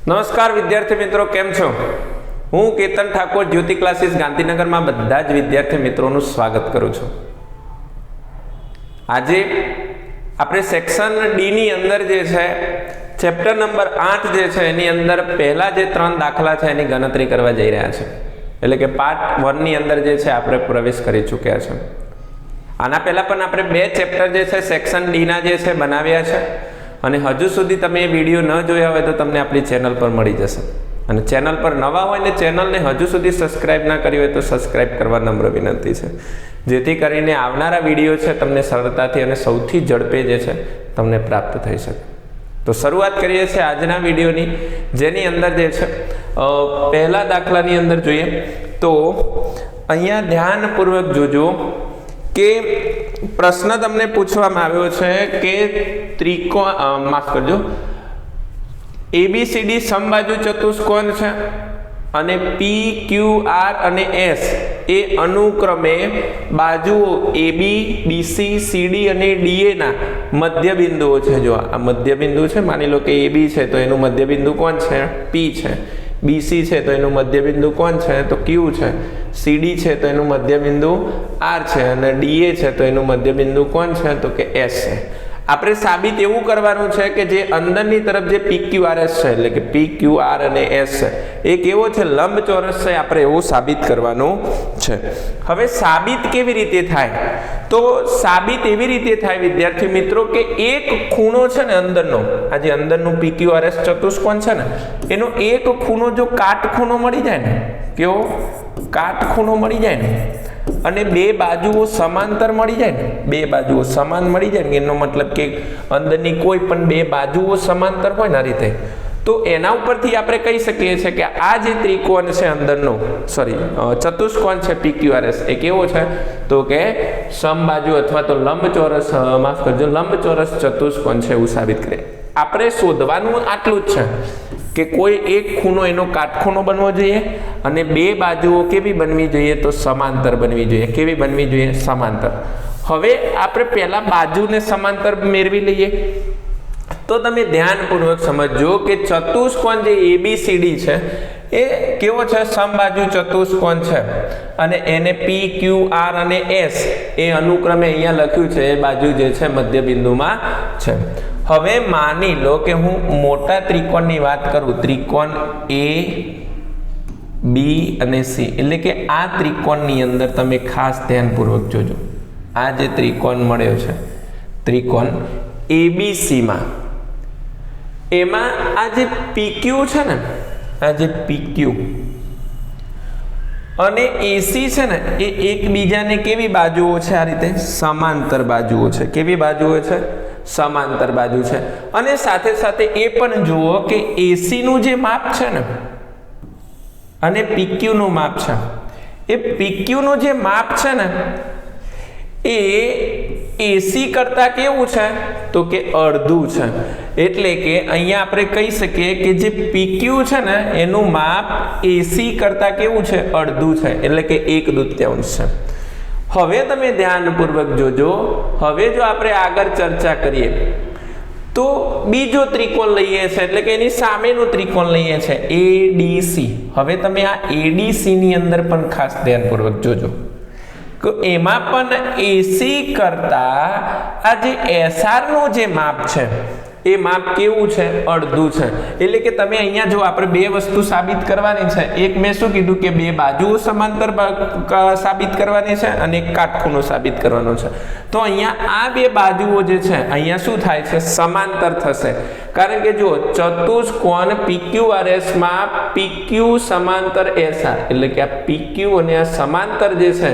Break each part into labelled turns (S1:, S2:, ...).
S1: નમસ્કાર વિદ્યાર્થી મિત્રો, કેમ છો? હું કેતન ઠાકોર જ્યોતિ ક્લાસીસ ગાંધીનગરમાં બધા જ વિદ્યાર્થી મિત્રોનું સ્વાગત કરું છું. આજે આપણે સેક્શન ડી ની અંદર જે છે ચેપ્ટર નંબર 8 જે છે એની અંદર પહેલા જે 3 દાખલા છે એની ગણતરી કરવા જઈ રહ્યા છે. એટલે કે પાર્ટ 1 ની અંદર જે છે આપણે પ્રવેશ કરી ચૂક્યા છે. આના પહેલા પણ આપણે 2 ચેપ્ટર જે છે સેક્શન ડી ના જે છે બનાવ્યા છે અને હજુ સુધી તમે એ વિડીયો ન જોયા હોય તો તમને આપણી ચેનલ પર મળી જશે. અને ચેનલ પર નવા હોય ને ચેનલને હજુ સુધી સબસ્ક્રાઇબ ના કરી હોય તો સબસ્ક્રાઇબ કરવા નમ્ર વિનંતી છે, જેથી કરીને આવનારા વિડીયો છે તમને સરળતાથી અને સૌથી ઝડપે જે છે તમને પ્રાપ્ત થઈ શકે. તો શરૂઆત કરીએ છીએ આજના વિડીયોની, જેની અંદર જે છે પહેલા દાખલાની અંદર જોઈએ તો અહીંયા ધ્યાનપૂર્વક જોજો કે પ્રશ્ન તમને પૂછવામાં આવ્યો છે કે ત્રિકોણ માફ કરજો ABCD સમબાજુ ચતુષ્કોણ છે અને PQR અને S એ અનુક્રમે બાજુઓ AB, BC, CD અને DA ના મધ્ય બિંદુઓ છે. જો આ મધ્ય બિંદુ છે, માની લો કે AB છે તો એનું મધ્ય બિંદુ કોણ છે? P છે. BC છે તો એનું મધ્ય બિંદુ કોણ છે? તો Q છે. CD છે તો એનું મધ્ય બિંદુ R છે અને DA છે તો એનું મધ્ય બિંદુ કોણ છે? તો કે S છે. આપણે સાબિત એવું કરવાનું છે કે જે અંદરની તરફ જે PQRS છે એટલે કે PQR અને S છે એ કેવો છે? લંબચોરસ છે. આપણે એવું સાબિત કરવાનું છે. હવે સાબિત કેવી રીતે થાય? તો સાબિત એવી રીતે થાય વિદ્યાર્થી મિત્રો કે એક ખૂણો છે ને અંદરનો, આ જે અંદરનું PQRS ચતુષ્કોણ છે ને એનો એક ખૂણો જો કાટખૂણો મળી જાય ને, કેવો કાટખૂણો મળી જાય ને, અને બે બાજુઓ સમાંતર મળી જાય ને, બે બાજુઓ સમાન મળી જાય ને, એનો મતલબ કે અંદરની કોઈ પણ બે બાજુઓ સમાંતર હોય ને આ રીતે, તો એના ઉપરથી આપણે કહી શકીએ છીએ કે આ જે ત્રિકોણ છે અંદરનો ચતુષ્કોણ છે PQRS એ કેવો છે? તો કે સમબાજુ અથવા તો લંબચોરસ માફ કરજો લંબચોરસ ચતુષ્કોણ છે એવું સાબિત કરીએ. આપણે શોધવાનું આટલું જ છે કે કોઈ એક ખૂણો એનો કાટખૂણો બનવો જોઈએ અને બે બાજુઓ કેવી બનવી જોઈએ? તો સમાંતર બનવી જોઈએ. કેવી બનવી જોઈએ? સમાંતર. હવે આપણે પહેલા બાજુને સમાંતર મેળવી લઈએ. તો તમે ધ્યાનપૂર્વક સમજો કે ચતુષ્કોણ જે ABCD છે એ કેવો છે? સમબાજુ ચતુષ્કોણ છે અને એને PQR અને S એ અનુક્રમે અહીંયા લખ્યું છે એ બાજુ જે છે મધ્ય બિંદુમાં છે. હવે માની લો કે હું મોટા ત્રિકોણની વાત કરું, ત્રિકોણ AB અને C, એટલે કે આ ત્રિકોણની અંદર તમે ખાસ ધ્યાનપૂર્વક જોજો. આ જે ત્રિકોણ મળ્યો છે ત્રિકોણ ABC માં, એમાં આ જે PQ છે ને, આ જે PQ અને AC છે ને એ એકબીજાને કેવી બાજુઓ છે? આ રીતે સમાંતર બાજુઓ છે. કેવી બાજુઓ છે? સમાંતર બાજુ છે. અને સાથે સાથે એ પણ જુઓ કે AC નું જે માપ છે ને અને PQ નું માપ છે, એ PQ નું જે માપ છે ને એ AC કરતા કેવું છે? તો કે અડધું છે. એટલે કે અહીંયા આપણે કહી શકીએ કે જે PQ છે ને એનું માપ AC કરતા કેવું છે? અડધું છે. એટલે કે 1/2 છે. હવે તમે ધ્યાનપૂર્વક જોજો. હવે જો આપણે આગળ ચર્ચા કરીએ તો બીજો ત્રિકોણ લઈએ છે, એટલે કે એની સામેનું ત્રિકોણ લઈએ છે ADC. હવે તમે આ ADC ની અંદર પણ ખાસ ધ્યાનપૂર્વક જોજો કે એમાં પણ AC કરતા આ જે SR નું જે માપ છે એ માપ કેવું છે? અડધું છે. એટલે કે તમે અહીંયા જો આપણે બે વસ્તુ સાબિત કરવાની છે. એક મેં શું કીધું કે બે બાજુઓ સમાંતર સાબિત કરવાની છે અને એક કાટખૂણો સાબિત કરવાનો છે. તો અહીંયા આ બે બાજુઓ જે છે અહીંયા શું થાય છે? સમાંતર થશે. કારણ કે જો ચતુષ્કોણ PQRS માં PQ સમાંતર SR, એટલે કે આ PQ અને આ સમાંતર જે છે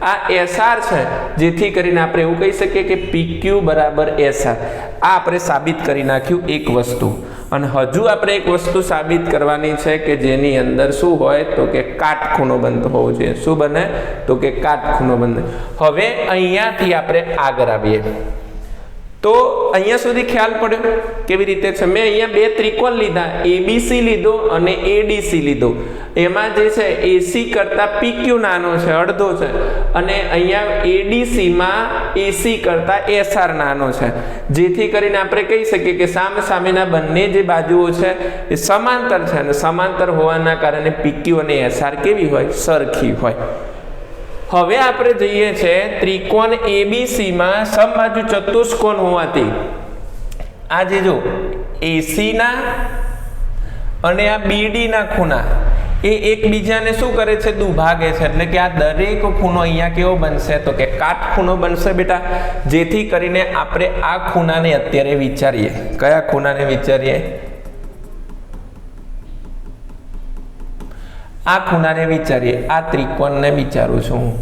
S1: આ SR છે, જેથી કરીને આપણે એવું કહી શકીએ કે PQ બરાબર SR. આ આપણે સાબિત કરી નાખ્યું એક વસ્તુ. અને હજુ આપણે એક વસ્તુ સાબિત કરવાની છે કે જેની અંદર શું હોય? તો કે કાટખૂણો બનતો હોવો જોઈએ. શું બને? તો કે કાટખૂણો બને. હવે અહીંયાથી આપણે આગળ આવીએ. તો અહીંયા સુધી ખ્યાલ પડ્યો કેવી રીતે છે. મેં અહીંયા બે ત્રિકોણ લીધા, એબીસી લીધો અને એડીસી લીધો. એમાં જે છે એસી કરતાં પીક્યુ નાનો છે, અડધો છે, અને અહીંયા એડીસીમાં એસી કરતાં એસઆર નાનો છે, જેથી કરીને આપણે કહી શકીએ કે સામેના બંને જે બાજુઓ છે એ સમાંતર છે, અને સમાંતર હોવાના કારણે પીક્યુ અને એસઆર કેવી હોય, સરખી હોય. હવે આપણે જઈએ છે ત્રિકોણ એબીસીમાં સમબાજુ ચતુષ્કોણ હોવાથી આ જે જો એસીના અને આ બીડીના ખૂણા એ એકબીજાને શું કરે છે, દુભાગે છે. એટલે કે આ દરેક ખૂણો અહીંયા કેવો બનશે, તો કે કાટખૂણો બનશે બેટા. જેથી કરીને આપણે આ ખૂણાને અત્યારે વિચારીએ. કયા ખૂણાને વિચારીએ? આ ખૂણાને વિચારીએ. આ ત્રિકોણને વિચારું છું હું,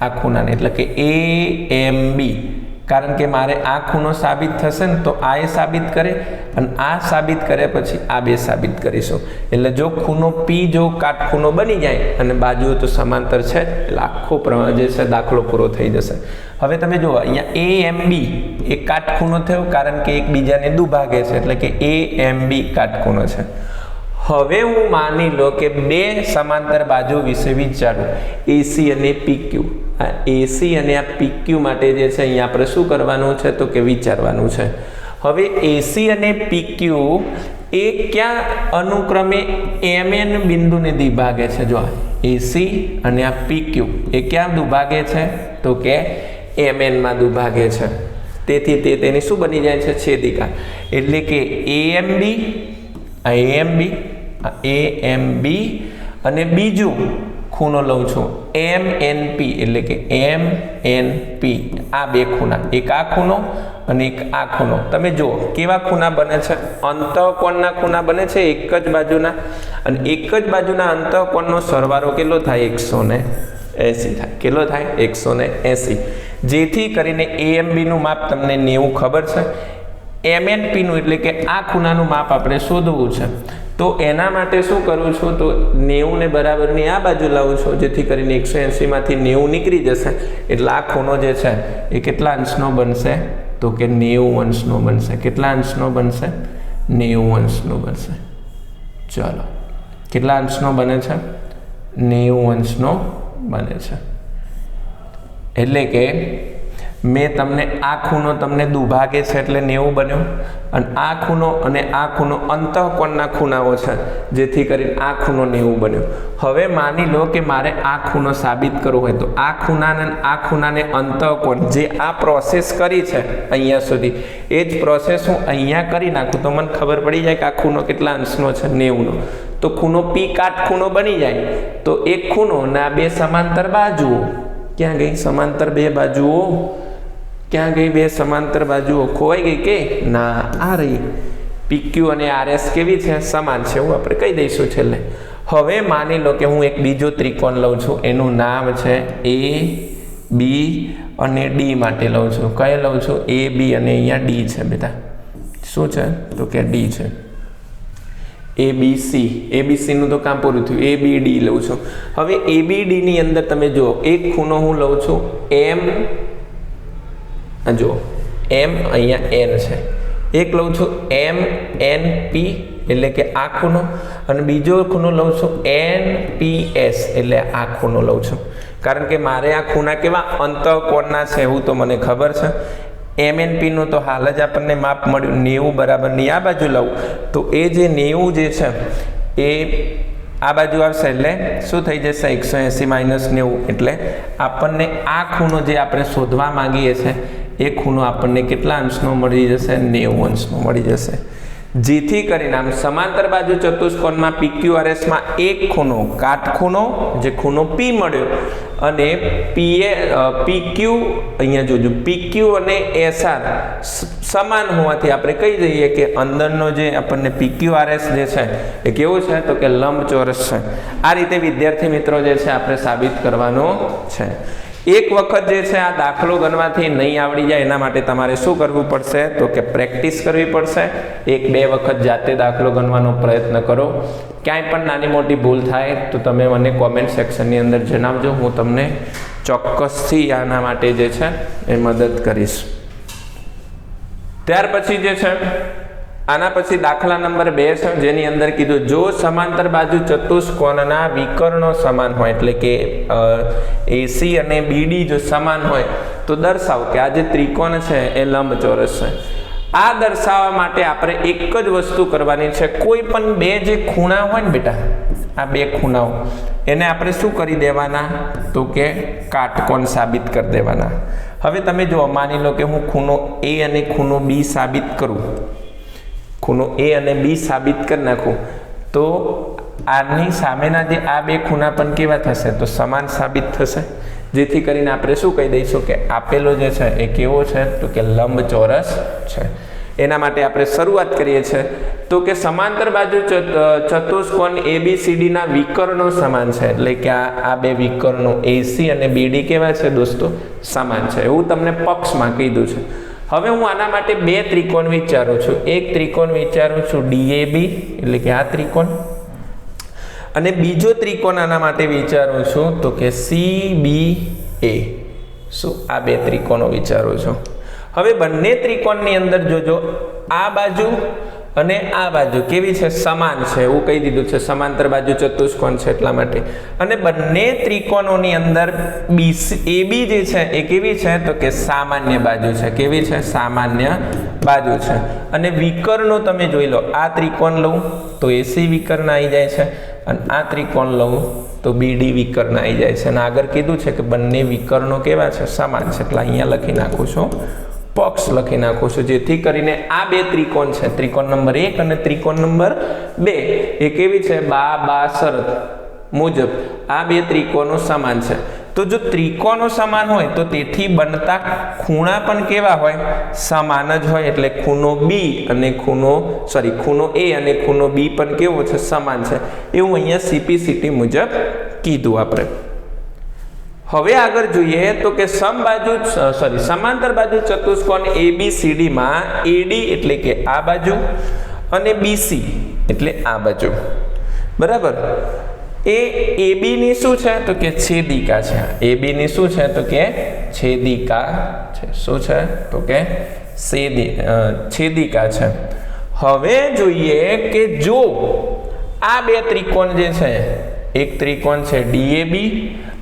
S1: આ ખૂણાને, એટલે કે AMB. કારણ કે મારે આ ખૂણો સાબિત થશે ને તો આ એ સાબિત કરે, અને આ સાબિત કર્યા પછી આ બે સાબિત કરીશું. એટલે જો ખૂણો P જો કાટખૂણો બની જાય અને બાજુઓ તો સમાંતર છે, એટલે આખો જે છે દાખલો પૂરો થઈ જશે. હવે તમે જુઓ અહીંયા AMB એ કાટખૂણો થયો, કારણ કે એકબીજાને દુભાગે છે, એટલે કે AMB કાટખૂણો છે. હવે હું માની લો કે બે સમાંતર બાજુ વિશે વિચારું, AC અને PQ. આ AC અને આ PQ માટે જે છે અહીંયા આપણે શું કરવાનું છે, તો કે વિચારવાનું છે. હવે AC અને PQ એ ક્યાં અનુક્રમે MN બિંદુને દ્વિભાગે છે. જો AC અને આ PQ એ ક્યાં દુભાગે છે, તો કે MN માં દુભાગે છે. તેથી તેની શું બની જાય છે, છેદિકા. એટલે કે AMB અને બીજું ખૂણો લઉં છું MNP, એટલે કે MNP. આ બે ખૂણા, એક આ ખૂણો અને એક આ ખૂણો. તમે જુઓ કેવા ખૂણા બને છે, અંતઃકોણના ખૂણા બને છે એક જ બાજુના, અને એક જ બાજુના અંતઃકોણનો સરવાળો કેટલો થાય, 180 થાય. કેટલો થાય, 180. જેથી કરીને AMB નું માપ તમને 90 ખબર છે. MNP નું એટલે કે આ ખૂણાનું માપ આપણે શોધવું છે. તો એના માટે શું કરું છું, તો 90 ને બરાબરની આ બાજુ લાવું છું, જેથી કરીને 180 માંથી 90 નીકળી જશે. એટલે આ ખૂણો જે છે એ કેટલા અંશનો બનશે, તો કે 90 અંશનો બનશે. કેટલા અંશનો બનશે, 90 અંશનો બનશે. ચલો, કેટલા અંશનો બને છે, 90 અંશનો બને છે. એટલે કે મેં તમને આ ખૂણો તમને દુભાગે છે એટલે 90 બન્યો, અને આ ખૂણો અને આ ખૂણો અંતઃકોણના ખૂણાઓ છે, જેથી કરીને આ ખૂણો 90 બન્યો. હવે માની લો કે મારે આ ખૂણો સાબિત કરવો હોય, તો આ ખૂણાને અંતઃકોણ જે આ પ્રોસેસ કરી છે અહીંયા સુધી, એ જ પ્રોસેસ હું અહીંયા કરી નાખું તો મને ખબર પડી જાય કે આ ખૂણો કેટલા અંશનો છે, 90નો. તો ખૂણો P કાટખૂણો બની જાય. તો એક ખૂણો અને આ બે સમાંતર બાજુઓ ક્યાં ગઈ, સમાંતર બે બાજુઓ ક્યાં ગઈ, બે સમાંતર બાજુઓ ખોવાઈ ગઈ કે ના, આ રહી. PQ અને RS કેવી છે, સમાન છે, એવું આપણે કહી દઈશું છેલ્લે. હવે માની લો કે હું એક બીજો ત્રિકોણ લઉં છું, એનું નામ છે AB અને D માટે લઉં છું. કઈ લઉં છું, AB અને અહીંયા D છે બેટા. શું છે, તો કે D છે. ABC નું તો કામ પૂરું થયું. ABD લઉં છું. હવે ABD ની અંદર તમે જુઓ, એક ખૂણો હું લઉં છું M, જો M અહીંયા N છે. એક લઉં છું MNP, એટલે કે આ ખૂણો, અને બીજો ખૂણો લઉં છું NPS, એટલે આ ખૂણો લઉં છું. કારણ કે મારે આ ખૂણા કેવા અંતઃકોણના છે એવું તો મને ખબર છે. MNP નું તો હાલ જ આપણને માપ મળ્યું, 90 બરાબરની આ બાજુ લઉં તો એ જે 90 જે છે એ આ બાજુ આવશે, એટલે શું થઈ જશે, 180 માઇનસ 90. એટલે આપણને આ ખૂણો જે આપણે શોધવા માંગીએ છીએ એ ખૂણો આપણને કેટલા અંશનો મળી જશે, 90 અંશનો મળી જશે. જેથી કરીને આમ સમાંતર બાજુ ચતુષ્કોણમાં PQRS માં એક ખૂણો કાટખૂણો, જે ખૂણો P મળ્યો, અને PQ અહીંયા જોજો, PQ અને SR સમાન હોવાથી આપણે કહી દઈએ કે અંદરનો જે આપણને PQRS જે છે એ કેવું છે, તો કે લંબચોરસ છે. આ રીતે વિદ્યાર્થી મિત્રો જે છે આપણે સાબિત કરવાનો છે. એક વખત જે છે આ દાખલો ગણવાથી નહીં આવડી જાય, એના માટે તમારે શું કરવું પડશે, તો કે પ્રેક્ટિસ કરવી પડશે. 1-2 વખત જાતે દાખલો ગણવાનો પ્રયત્ન કરો. ક્યાંય પણ નાની મોટી ભૂલ થાય તો તમે મને કોમેન્ટ સેક્શનની અંદર જણાવજો, હું તમને ચોક્કસથી આના માટે જે છે એ મદદ કરીશ. ત્યાર પછી જે છે આના પછી દાખલા નંબર 2 છે, જેની અંદર કીધું જો સમાંતર બાજુ ચતુષ્કોણના વિકર્ણો સમાન હોય, એટલે કે AC અને BD જો સમાન હોય તો દર્શાવો કે આ જે ત્રિકોણ છે એ લંબચોરસ છે. આ દર્શાવવા માટે આપણે એક જ વસ્તુ કરવાની છે. કોઈ પણ બે જે ખૂણા હોય ને બેટા, આ બે ખૂણાઓ એને આપણે શું કરી દેવાના તો કે કાટકોણ સાબિત કરી દેવાના. હવે તમે જો માની લો કે હું ખૂણો A અને ખૂણો B સાબિત કરું, ખૂણો A અને B સાબિત કરી નાખું તો આની સામેના જે આ બે ખૂણા પણ કેવા થશે તો સમાન સાબિત થશે. જેથી કરીને આપણે શું કહી દઈશું કે આપેલો જે છે એ કેવો છે તો કે લંબચોરસ છે. એના માટે આપણે શરૂઆત કરીએ છીએ તો કે સમાંતર બાજુ ચતુષ્કોણ ABCD ના વિકર્ણો સમાન છે, એટલે કે આ બે વિકર્ણો AC અને BD કેવા છે દોસ્તો સમાન છે, એવું તમને પક્ષમાં કીધું છે. હવે હું આના માટે બે ત્રિકોણ વિચારું છું. એક ત્રિકોણ વિચારું છું DAB, એટલે કે આ ત્રિકોણ, અને બીજો ત્રિકોણ આના માટે વિચારું છું તો કે CBA. શું આ બે ત્રિકોણો વિચારું છું. હવે બંને ત્રિકોણની અંદર જોજો આ બાજુ અને આ બાજુ કેવી છે સમાન છે, એવું કહી દીધું છે, સમાંતર બાજુ ચતુષ્કોણ છે એટલા માટે. અને બંને ત્રિકોણોની અંદર AB જે છે એ કેવી છે તો કે સામાન્ય બાજુ છે. કેવી છે? સામાન્ય બાજુ છે. અને વિકર્ણો તમે જોઈ લો, આ ત્રિકોણ લઉં તો AC વિકર્ણ આવી જાય છે, અને આ ત્રિકોણ લઉં તો BD વિકર્ણ આવી જાય છે. અને આગળ કીધું છે કે બંને વિકર્ણો કેવા છે સમાન છે, એટલે અહીંયા લખી નાખું છું, પક્ષ લખી નાખું છું. જેથી કરીને આ બે ત્રિકોણ છે, ત્રિકોણ નંબર 1 અને ત્રિકોણ નંબર 2, એ કેવી છે બા શરત મુજબ આ બે ત્રિકોણો સમાન છે. તો જો ત્રિકોણો સમાન હોય તો તેથી બનતા ખૂણા પણ કેવા હોય સમાન જ હોય, એટલે ખૂણો A અને ખૂણો B પણ કેવો છે સમાન છે, એવું અહીંયા CPCT મુજબ કીધું આપણે. હવે આગળ જોઈએ તો કે સમાંતર બાજુ ચતુષ્કોણ ABCD માં AD એટલે કે આ બાજુ અને BC એટલે આ બાજુ, બરાબર. એ AB ની શું છે તો કે છેદિકા છે. AB ની શું છે તો કે છેદિકા છે. શું છે તો કે છેદિકા છે. હવે જોઈએ કે જો આ બે ત્રિકોણ જે છે, એક ત્રિકોણ છે DAB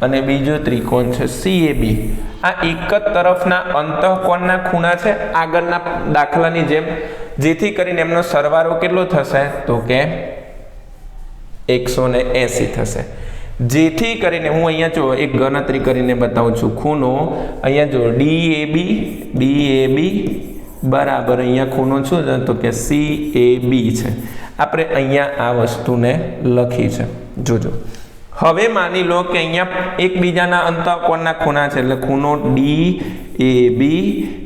S1: અને બીજો ત્રિકોણ છે CAB, આ એક જ તરફના અંતઃકોણના ખૂણા છે આગળના દાખલાની જેમ. જેથી કરીને એમનો સરવાળો કેટલો થશે તો કે 180 થશે. જેથી કરીને હું અહીંયા જો એક ગણતરી કરીને બતાવું છું. ખૂણો અહીંયા જો DAB બરાબર અહીંયા ખૂણો શું છે તો કે CAB છે. આપણે અહીંયા આ વસ્તુને લખી છે, જોજો. હવે માની લો કે અહીંયા એકબીજાના અંતઃકોણના ખૂણા છે, એટલે ખૂણો DAB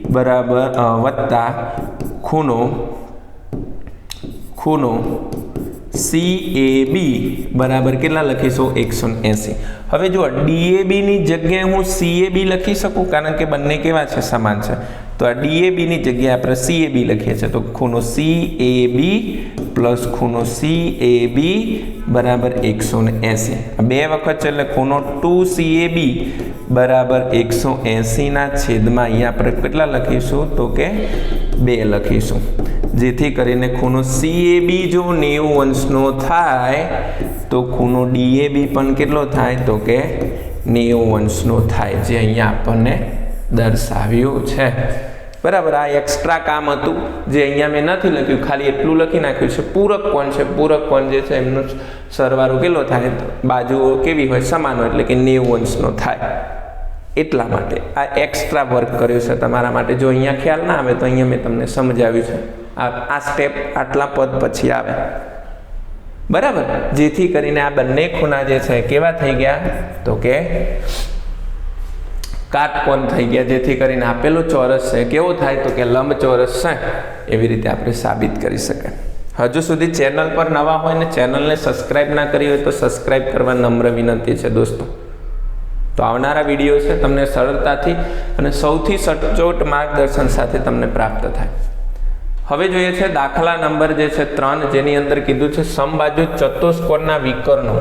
S1: બરાબર વત્તા ખૂણો CAB બરાબર કેટલા લખીશું 180. હવે જો DAB ની જગ્યાએ હું CAB લખી શકું, કારણ કે બંને કેવા છે સમાન છે. તો આ DAB ની જગ્યાએ આપણે CAB લખીએ છીએ, તો ખૂણો CAB પ્લસ ખૂણો CAB બરાબર 180. બે વખત છે એટલે ખૂણો 2CAB બરાબર 180 ના છેદમાં અહીંયા આપણે કેટલા લખીશું તો કે 2 લખીશું. જેથી કરીને ખૂણો CAB જો 90 અંશનો થાય તો ખૂણો DAB પણ કેટલો થાય તો કે 90 અંશનો થાય, જે અહીંયા આપણને દર્શાવ્યું છે, બરાબર. આ એક્સ્ટ્રા કામ હતું જે અહીંયા મેં નથી લખ્યું, ખાલી એટલું લખી નાખ્યું છે. પૂરક કોણ છે, પૂરક કોણ જે છે એમનો સરવાળો કેટલો થાય, બાજુઓ કેવી હોય સમાન હોય, એટલે કે 90 અંશનો થાય. એટલા માટે આ એક્સ્ટ્રા વર્ક કર્યું છે તમારા માટે. જો અહીંયા ખ્યાલ ના આવે તો અહીંયા મેં તમને સમજાવ્યું છે. આ સ્ટેપ આટલા પદ પછી આવે, બરાબર. જેથી કરીને આ બંને ખૂણા જે છે કેવા થઈ ગયા તો કે કાટકોણ થઈ ગયા. જેથી કરીને આપેલો ચોરસ છે કેવો થાય તો કે લંબચોરસ છે. એવી રીતે આપણે સાબિત કરી શકાય. હજુ સુધી ચેનલ પર નવા હોય ને ચેનલને સબસ્ક્રાઇબ ના કરી હોય તો સબસ્ક્રાઇબ કરવા નમ્ર વિનંતી છે દોસ્તો. તો આવનારા વિડીયો છે તમને સરળતાથી અને સૌથી સચોટ માર્ગદર્શન સાથે તમને પ્રાપ્ત થાય. હવે જોઈએ છે દાખલા નંબર જે છે 3, જેની અંદર કીધું છે સમબાજુ ચતુષ્કોણના વિકર્ણો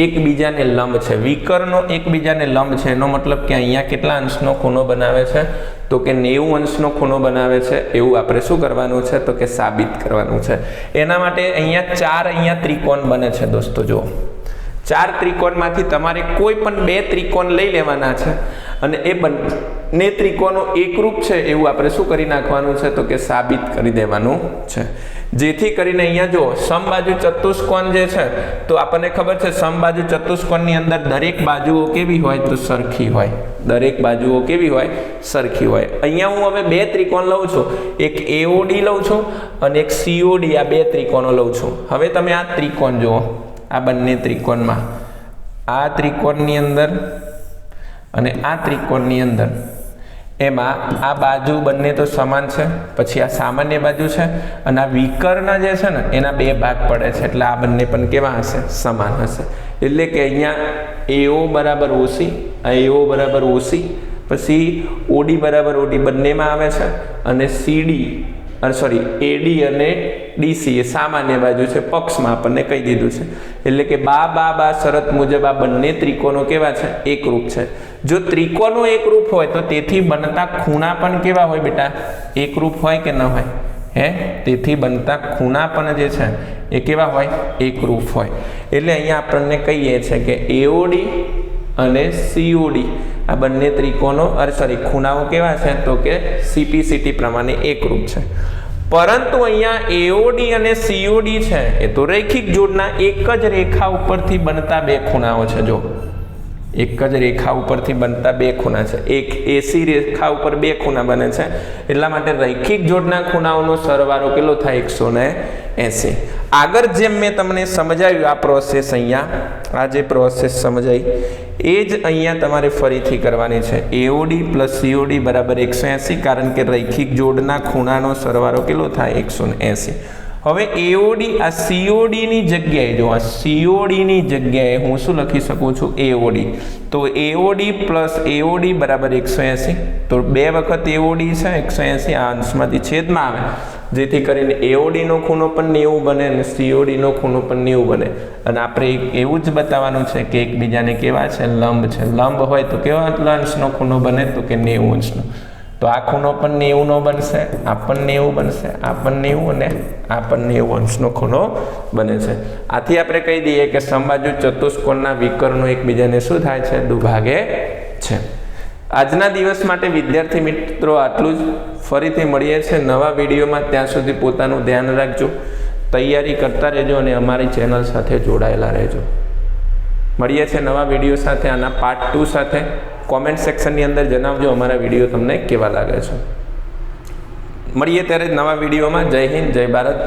S1: એકબીજાને લંબ છે. વિકર્ણો એકબીજાને લંબ છે એનો મતલબ કે અહીંયા કેટલા અંશનો ખૂણો બનાવે છે તો કે 90 અંશનો ખૂણો બનાવે છે એવું આપણે શું કરવાનું છે તો કે સાબિત કરવાનું છે. એના માટે અહીંયા 4 ત્રિકોણ બને છે દોસ્તો. જુઓ 4 ત્રિકોણમાંથી તમારે કોઈ પણ 2 ત્રિકોણ લઈ લેવાના છે અને એ બંને ત્રિકોણો એકરૂપ છે એવું આપણે શું કરી નાખવાનું છે તો કે સાબિત કરી દેવાનું છે. જેથી કરીને અહીંયા જો સમબાજુ ચતુષ્કોણ જે છે તો આપણને ખબર છે સમબાજુ ચતુષ્કોણની અંદર દરેક બાજુઓ કેવી હોય તો સરખી હોય. દરેક બાજુઓ કેવી હોય સરખી હોય. અહીંયા હું હવે 2 ત્રિકોણ લઉં છું, એક AOD લઉં છું અને એક COD, આ 2 ત્રિકોણો લઉં છું. હવે તમે આ ત્રિકોણ જુઓ, આ બંને ત્રિકોણમાં આ ત્રિકોણની અંદર અને આ ત્રિકોણની અંદર એમાં આ બાજુ બંને તો સમાન છે, પછી આ સામાન્ય બાજુ છે અને આ વિકર્ણ જે છે ને એના 2 ભાગ પડે છે એટલે આ બંને પણ કેવા હશે સમાન હશે. એટલે કે અહીંયા AO બરાબર OC, આ AO બરાબર OC, પછી OD બરાબર OD બંનેમાં આવે છે અને AD અને DC એ સામાન્ય બાજુ છે, પક્ષમાં આપણને કહી દીધું છે. એટલે કે બા શરત મુજબ આ બંને ત્રિકોણો કેવા છે એકરૂપ છે. જો ત્રિકોણો એકરૂપ હોય તો તેથી બનતા ખૂણા પણ કેવા હોય બેટા એકરૂપ હોય કે ન હોય? તેથી બનતા ખૂણા પણ જે છે એ કેવા હોય એકરૂપ હોય. એટલે અહીંયા આપણને કહીએ છે કે AOD અને COD આ બંને ત્રિકોણો ખૂણાઓ કેવા છે તો કે CPCT પ્રમાણે એકરૂપ છે. પરંતુ અહીંયા AOD અને COD છે એ તો રૈખિક જોડના એક જ રેખા ઉપરથી બનતા 2 ખૂણાઓ છે. જો એક જ રેખા ઉપરથી બનતા 2 ખૂણા છે, એક AC રેખા ઉપર 2 ખૂણા બને છે. એટલા માટે રૈખિક જોડના ખૂણાઓનો સરવાળો કેટલો થાય 180. આગળ જેમ મેં તમને સમજાવ્યું આ પ્રોસેસ, અહીંયા આ જે પ્રોસેસ સમજાઈ એ જ અહીંયા તમારે ફરીથી કરવાની છે. AOD પ્લસ COD બરાબર 180, કારણ કે રૈખિક જોડના ખૂણાનો સરવાળો કેટલો થાય 180. હવે AOD આ COD ની જગ્યાએ જો આ COD ની જગ્યાએ હું શું લખી શકું છું AOD. તો AOD પ્લસ AOD બરાબર 180. તો 2 વખત AOD છે 180, આ અંશમાંથી છેદમાં આવે, જેથી કરીને AOD નો ખૂણો પણ 90 બને અને COD નો ખૂણો પણ 90 બને. અને આપણે એવું જ બતાવવાનું છે કે એકબીજાને કેવા છે લંબ છે. લંબ હોય તો કેવા અંશનો ખૂણો બને તો કે 90 અંશનો. તો આ ખૂણો પણ 90 નો બનશે, આ પણ 90 બનશે, આ પણ 90 અને આ પણ 90 અંશનો ખૂણો બને છે. આથી આપણે કહી દઈએ કે સમબાજુ ચતુષ્કોણના વિકર્ણો એકબીજાને શું થાય છે દુભાગે છે. આજના દિવસ માટે વિદ્યાર્થી મિત્રો આટલું જ. ફરીથી મળીએ છીએ નવા વિડીયોમાં. ત્યાં સુધી પોતાનું ધ્યાન રાખજો, તૈયારી કરતા રહેજો અને અમારી ચેનલ સાથે જોડાયેલા રહેજો. મળીએ છીએ નવા વિડીયો સાથે, આના પાર્ટ 2 સાથે. કોમેન્ટ સેક્શનની અંદર જણાવજો અમારા વિડીયો તમને કેવા લાગે છે. મળીએ ત્યારે નવા વિડીયોમાં. જય હિન્દ, જય ભારત.